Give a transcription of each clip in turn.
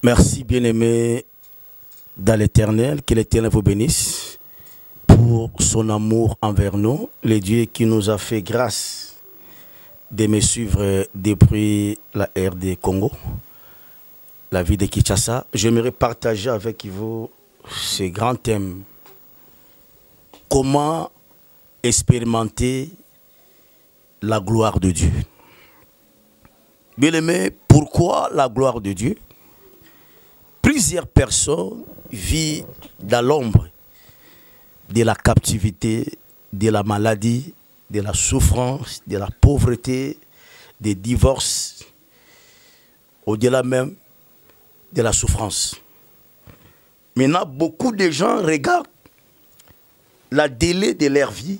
Merci, bien-aimé dans l'Éternel, que l'Éternel vous bénisse pour son amour envers nous, le Dieu qui nous a fait grâce de me suivre depuis la RD Congo, la vie de Kinshasa. J'aimerais partager avec vous ce grand thème. Comment expérimenter la gloire de Dieu? Bien-aimé, pourquoi la gloire de Dieu? Plusieurs personnes vivent dans l'ombre de la captivité, de la maladie, de la souffrance, de la pauvreté, des divorces, au-delà même de la souffrance. Maintenant, beaucoup de gens regardent la délai de leur vie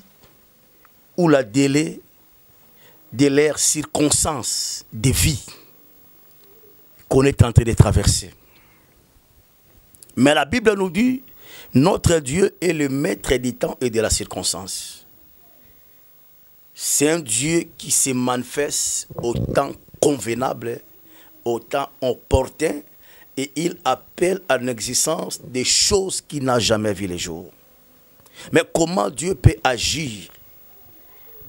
ou la délai de leurs circonstances de vie qu'on est en train de traverser. Mais la Bible nous dit, notre Dieu est le maître du temps et de la circonstance. C'est un Dieu qui se manifeste au temps convenable, au temps opportun, et il appelle à l'existence des choses qu'il n'a jamais vues le jour. Mais comment Dieu peut agir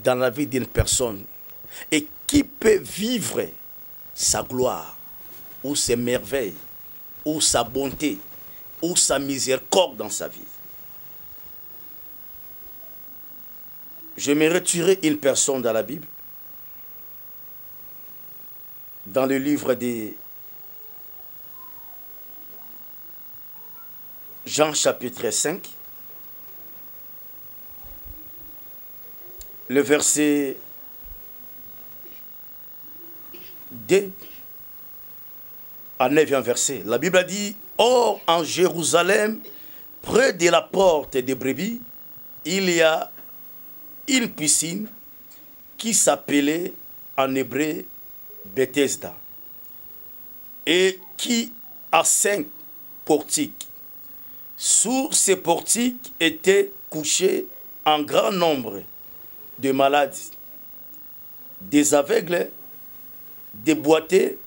dans la vie d'une personne et qui peut vivre sa gloire, ou ses merveilles, ou sa bonté, ou sa miséricorde dans sa vie? Je me retirer une personne dans la Bible, dans le livre de Jean chapitre 5, le verset 2 à 9e verset. La Bible a dit, « Or, en Jérusalem, près de la porte des brebis, il y a une piscine qui s'appelait en hébreu Bethesda et qui a 5 portiques. Sur ces portiques étaient couchés un grand nombre de malades, des aveugles, des boiteux,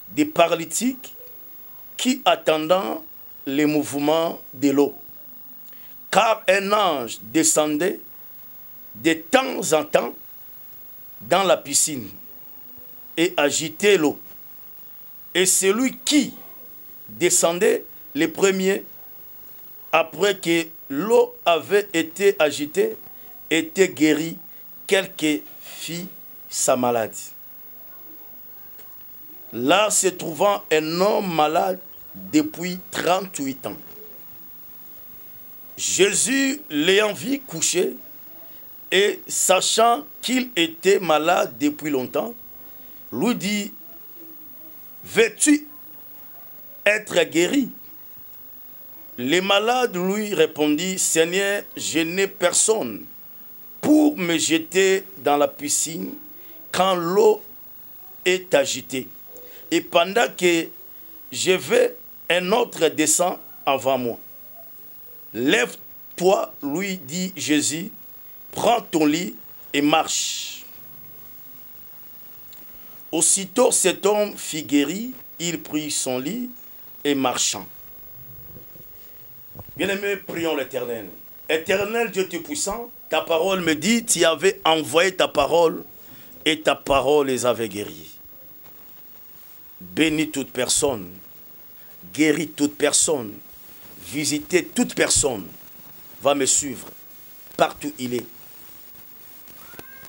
des paralytiques qui attendant les mouvements de l'eau. Car un ange descendait de temps en temps dans la piscine et agitait l'eau. Et celui qui descendait le premier, après que l'eau avait été agitée, était guéri, quelle que fût sa maladie. Là se trouvant un homme malade depuis 38 ans. Jésus l'ayant vu couché et sachant qu'il était malade depuis longtemps, lui dit, « Veux-tu être guéri ?» Le malade lui répondit, « Seigneur, je n'ai personne pour me jeter dans la piscine quand l'eau est agitée. Et pendant que je vais, un autre descend avant moi. Lève-toi, lui dit Jésus, prends ton lit et marche. » Aussitôt cet homme fut guéri, il prit son lit et marchant. Bien-aimés, prions l'Éternel. Éternel Dieu Tout-Puissant, ta parole me dit, tu avais envoyé ta parole et ta parole les avait guéris. Bénis toute personne, guéris toute personne, visitez toute personne, va me suivre partout où il est.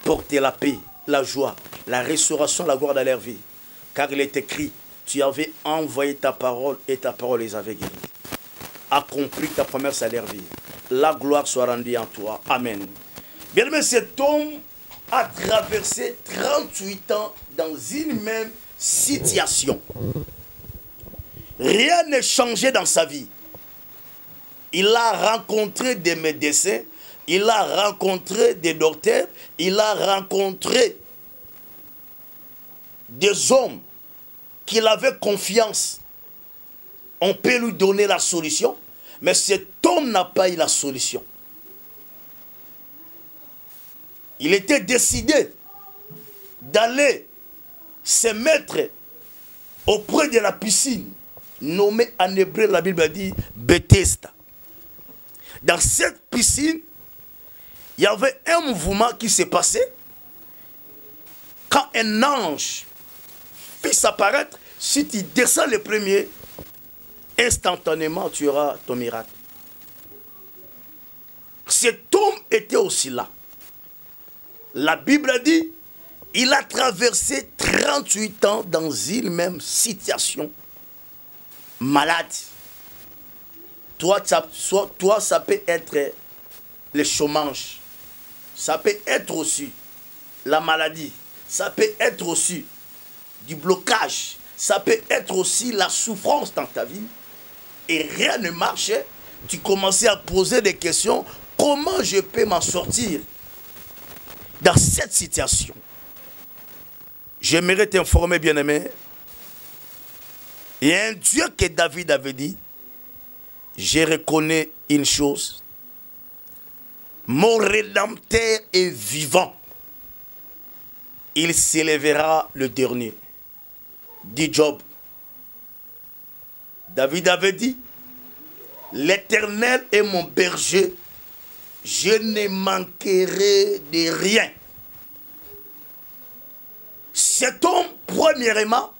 Portez la paix, la joie, la restauration, la gloire dans leur vie. Car il est écrit, tu avais envoyé ta parole et ta parole les avait guéris. Accomplis ta promesse à leur vie. La gloire soit rendue en toi. Amen. Bien aimé, cet homme a traversé 38 ans dans une même situation. Rien n'est changé dans sa vie. Il a rencontré des médecins, il a rencontré des docteurs, il a rencontré des hommes qu'il avait confiance. On peut lui donner la solution, mais cet homme n'a pas eu la solution. Il était décidé d'aller se mettre auprès de la piscine, nommée en hébreu, la Bible dit Bethesda. Dans cette piscine, il y avait un mouvement qui s'est passé quand un ange fit s'apparaître. Si tu descends le premier, instantanément tu auras ton miracle. Cet homme était aussi là. La Bible dit, il a traversé 38 ans dans une même situation. Malade. Toi, ça peut être le chômage. Ça peut être aussi la maladie. Ça peut être aussi du blocage. Ça peut être aussi la souffrance dans ta vie. Et rien ne marchait. Tu commençais à poser des questions. Comment je peux m'en sortir dans cette situation? J'aimerais t'informer, bien-aimé. Il y a un Dieu que David avait dit. Je reconnais une chose. Mon Rédempteur est vivant. Il s'élèvera le dernier. Dit Job. David avait dit, l'Éternel est mon berger, je ne manquerai de rien. Cet homme, premièrement,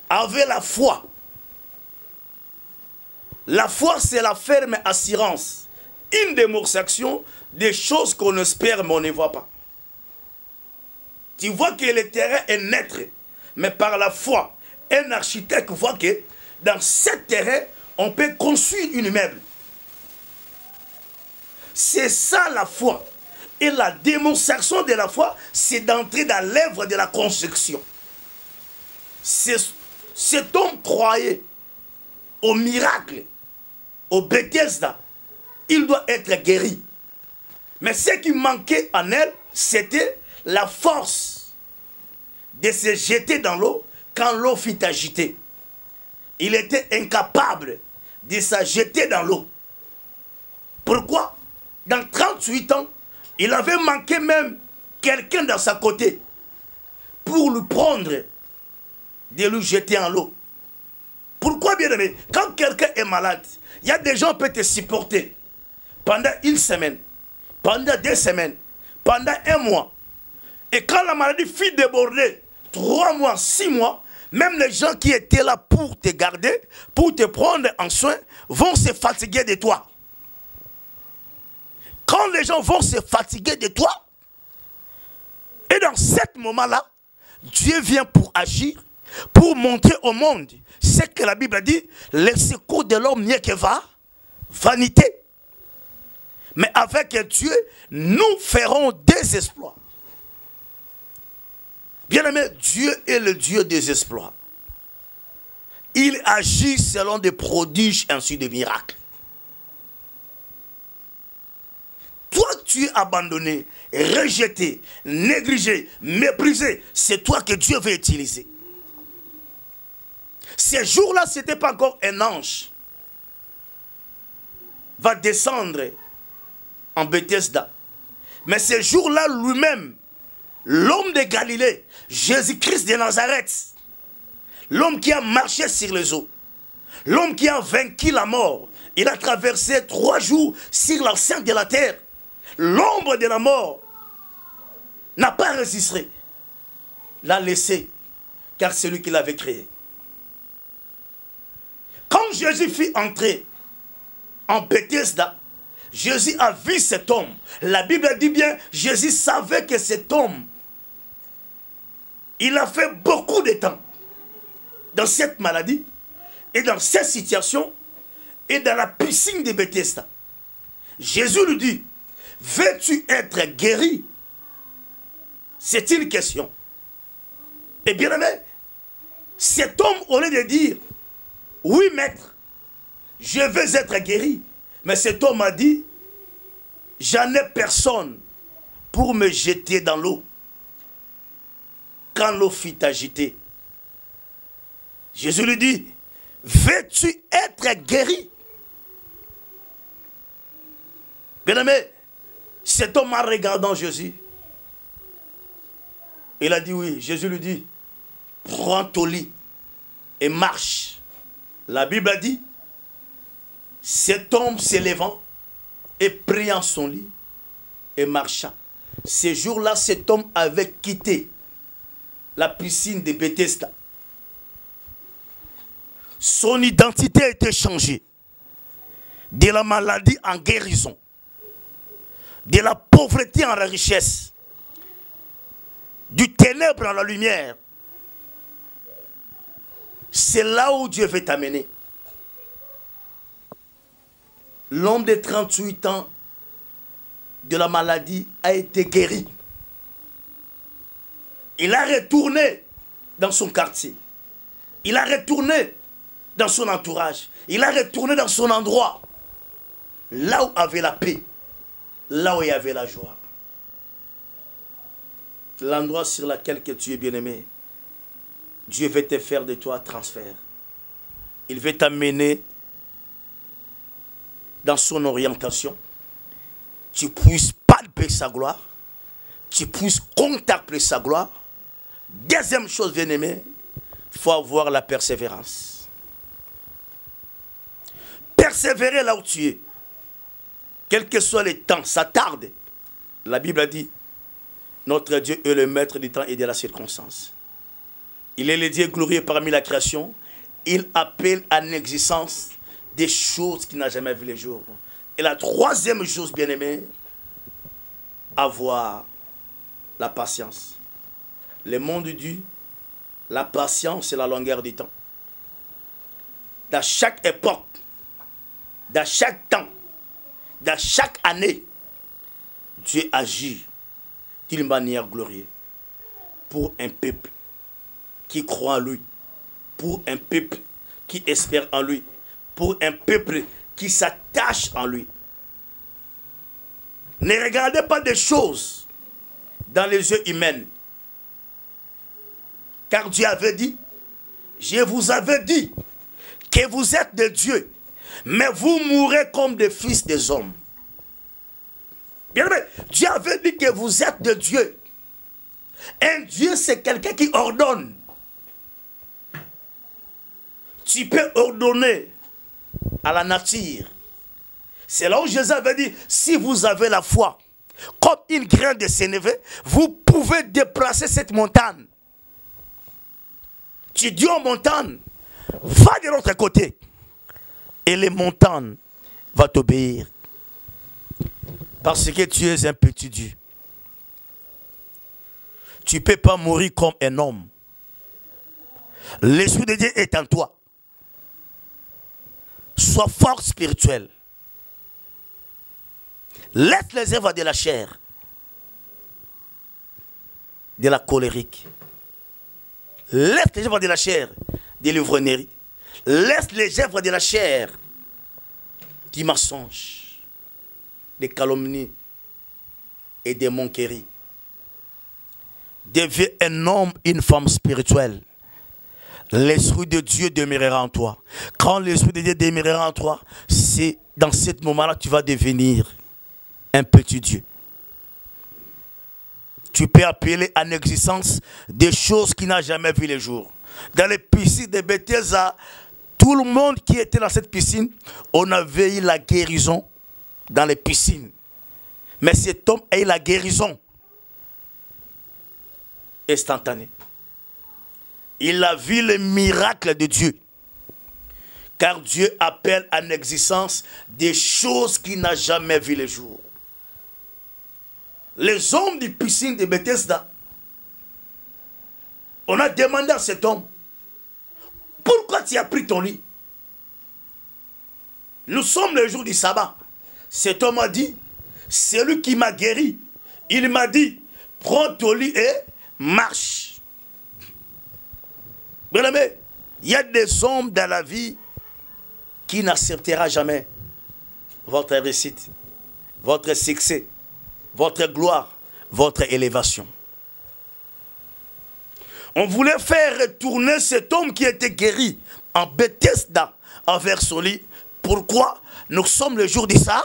avait la foi. La foi, c'est la ferme assurance. Une démonstration des choses qu'on espère mais on ne voit pas. Tu vois que le terrain est net, mais par la foi, un architecte voit que dans ce terrain, on peut construire une immeuble. C'est ça la foi. Et la démonstration de la foi, c'est d'entrer dans l'œuvre de la construction. Cet homme croyait au miracle, au Bethesda. Il doit être guéri. Mais ce qui manquait en elle, c'était la force de se jeter dans l'eau quand l'eau fut agitée. Il était incapable de se jeter dans l'eau. Pourquoi? Dans 38 ans, il avait manqué même quelqu'un dans sa côté pour lui prendre, de lui jeter en l'eau. Pourquoi, bien aimé? Quand quelqu'un est malade, il y a des gens qui peuvent te supporter pendant une semaine, pendant 2 semaines, pendant 1 mois. Et quand la maladie fut débordée, 3 mois, 6 mois, même les gens qui étaient là pour te garder, pour te prendre en soin, vont se fatiguer de toi. Quand les gens vont se fatiguer de toi, et dans ce moment-là, Dieu vient pour agir, pour montrer au monde ce que la Bible dit, le secours de l'homme n'est que vanité. Mais avec Dieu, nous ferons des exploits. Bien-aimé, Dieu est le Dieu des exploits. Il agit selon des prodiges ainsi des miracles. Toi, tu es abandonné, rejeté, négligé, méprisé. C'est toi que Dieu veut utiliser. Ces jours-là, ce n'était pas encore un ange. Va descendre en Bethesda. Mais ce jour-là, lui-même, l'homme de Galilée, Jésus-Christ de Nazareth, l'homme qui a marché sur les eaux, l'homme qui a vaincu la mort, il a traversé 3 jours sur l'enceinte de la terre. L'ombre de la mort n'a pas résisté, l'a laissé, car c'est lui qui l'avait créé. Quand Jésus fut entré en Bethesda, Jésus a vu cet homme. La Bible dit bien, Jésus savait que cet homme, il a fait beaucoup de temps dans cette maladie et dans cette situation et dans la piscine de Bethesda. Jésus lui dit, veux-tu être guéri? C'est une question. Et bien aimé, cet homme, au lieu de dire, oui maître, je veux être guéri. Mais cet homme a dit, j'en ai personne pour me jeter dans l'eau. Quand l'eau fut agitée, Jésus lui dit, veux-tu être guéri? Bien-aimé, cet homme en regardant Jésus, il a dit oui. Jésus lui dit, prends ton lit et marche. La Bible a dit, cet homme s'élevant et priant son lit et marcha. Ce jour-là, cet homme avait quitté la piscine de Bethesda. Son identité a été changée. De la maladie en guérison. De la pauvreté en la richesse. Du ténèbre en la lumière. C'est là où Dieu veut t'amener. L'homme de 38 ans de la maladie a été guéri. Il a retourné dans son quartier. Il a retourné dans son entourage. Il a retourné dans son endroit. Là où avait la paix. Là où il y avait la joie. L'endroit sur lequel que tu es bien-aimé. Dieu veut te faire de toi un transfert. Il veut t'amener dans son orientation. Tu puisses palper sa gloire. Tu puisses contempler sa gloire. Deuxième chose, bien-aimé, il faut avoir la persévérance. Persévérer là où tu es. Quel que soit les temps, ça tarde. La Bible a dit, notre Dieu est le maître du temps et de la circonstance. Il est le Dieu glorieux parmi la création. Il appelle en existence des choses qu'il n'a jamais vues les jours. Et la troisième chose, bien-aimé, avoir la patience. Le monde dit, la patience, c'est la longueur du temps. Dans chaque époque, dans chaque temps, dans chaque année, Dieu agit d'une manière glorieuse pour un peuple qui croit en lui, pour un peuple qui espère en lui, pour un peuple qui s'attache en lui. Ne regardez pas des choses dans les yeux humains. Car Dieu avait dit, je vous avais dit que vous êtes de Dieu, mais vous mourrez comme des fils des hommes. Bien aimé, Dieu avait dit que vous êtes de Dieu. Un Dieu, c'est quelqu'un qui ordonne. Tu peux ordonner à la nature. C'est là où Jésus avait dit, si vous avez la foi, comme une graine de sénévé, vous pouvez déplacer cette montagne. Tu dis aux montagnes, va de l'autre côté. Et les montagnes vont t'obéir. Parce que tu es un petit Dieu. Tu ne peux pas mourir comme un homme. L'Esprit de Dieu est en toi. Sois fort spirituel. Laisse les œuvres de la chair, de la colérique. Laisse les œuvres de la chair, de l'ivrognerie. Laisse les œuvres de la chair, du mensonge, des calomnies et des moqueries. Deviens un homme, une femme spirituelle. L'Esprit de Dieu demeurera en toi. Quand l'Esprit de Dieu demeurera en toi, c'est dans ce moment-là que tu vas devenir un petit Dieu. Tu peux appeler en existence des choses qui n'ont jamais vu le jour. Dans les piscines de Bethesda, tout le monde qui était dans cette piscine, on avait eu la guérison dans les piscines. Mais cet homme a eu la guérison instantanée. Il a vu le miracle de Dieu. Car Dieu appelle en existence des choses qui n'ont jamais vu le jour. Les hommes du piscine de Bethesda, on a demandé à cet homme, pourquoi tu as pris ton lit? Nous sommes le jour du sabbat. Cet homme a dit, c'est lui qui m'a guéri. Il m'a dit, prends ton lit et marche. Bien aimé, il y a des hommes dans la vie qui n'acceptera jamais votre réussite, votre succès, votre gloire, votre élévation. On voulait faire retourner cet homme qui était guéri en Bethesda envers son lit. Pourquoi? Nous sommes le jour du sabbat.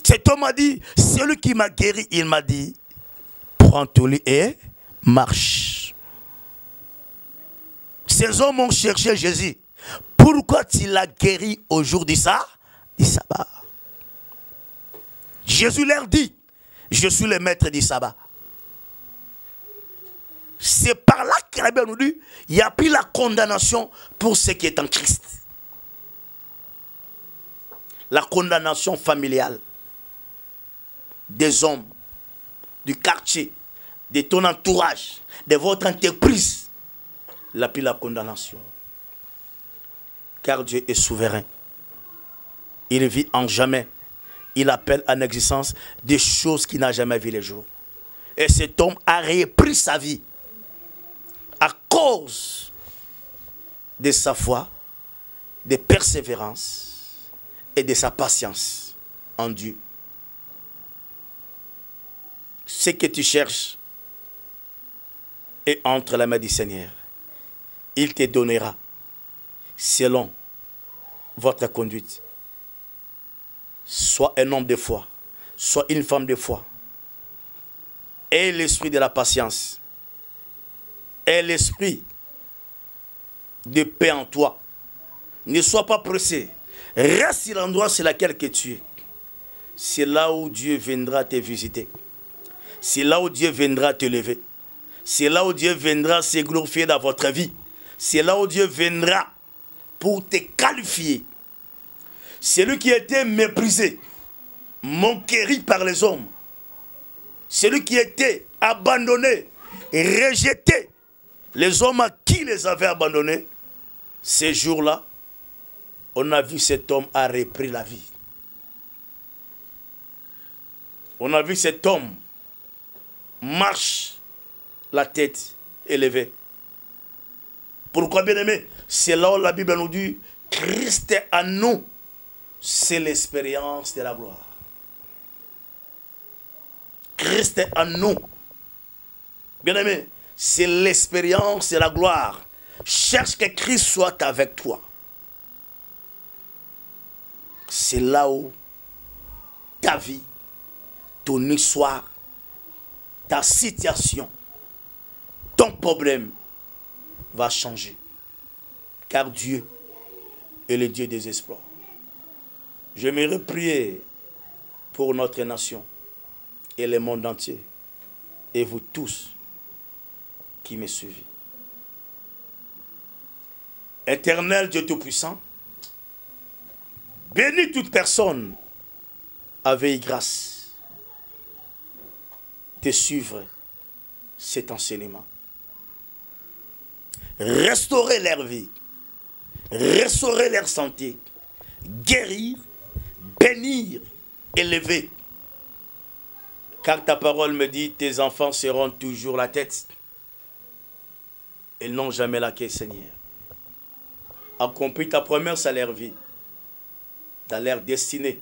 Cet homme a dit, celui qui m'a guéri, il m'a dit, prends ton lit et marche. Ces hommes ont cherché Jésus. Pourquoi tu l'as guéri au jour du sabbat? Jésus leur dit, je suis le maître du sabbat. C'est par là que la Bible nous dit, il n'y a plus la condamnation pour ce qui est en Christ. La condamnation familiale des hommes, du quartier, de ton entourage, de votre entreprise. Il n'y a plus la condamnation. Car Dieu est souverain. Il vit en jamais. Il appelle en existence des choses qu'il n'a jamais vues les jours. Et cet homme a repris sa vie à cause de sa foi, de persévérance et de sa patience en Dieu. Ce que tu cherches est entre la main du Seigneur. Il te donnera selon votre conduite. Soit un homme de foi, soit une femme de foi. Et l'esprit de la patience. Et l'esprit de paix en toi. Ne sois pas pressé. Reste sur l'endroit sur lequel que tu es. C'est là où Dieu viendra te visiter. C'est là où Dieu viendra te lever. C'est là où Dieu viendra se glorifier dans votre vie. C'est là où Dieu viendra pour te qualifier. Celui qui a été méprisé, moquerie par les hommes. Celui qui a été abandonné et rejeté. Les hommes à qui les avaient abandonnés, ces jours-là, on a vu cet homme a repris la vie. On a vu cet homme marche la tête élevée. Pourquoi, bien aimé? C'est là où la Bible nous dit, Christ est en nous, c'est l'expérience de la gloire. Christ est en nous. Bien aimé, c'est l'expérience de la gloire. Cherche que Christ soit avec toi. C'est là où ta vie, ton histoire, ta situation, ton problème va changer. Car Dieu est le Dieu des exploits. J'aimerais prier pour notre nation et le monde entier. Et vous tous qui me suivez. Éternel Dieu Tout-Puissant, bénis toute personne avec grâce de suivre cet enseignement. Restaurer leur vie, restaurer leur santé, guérir, bénir, élever. Car ta parole me dit, tes enfants seront toujours la tête. Ils n'ont jamais la queue, Seigneur. Accomplis ta promesse à leur vie, dans leur destinée.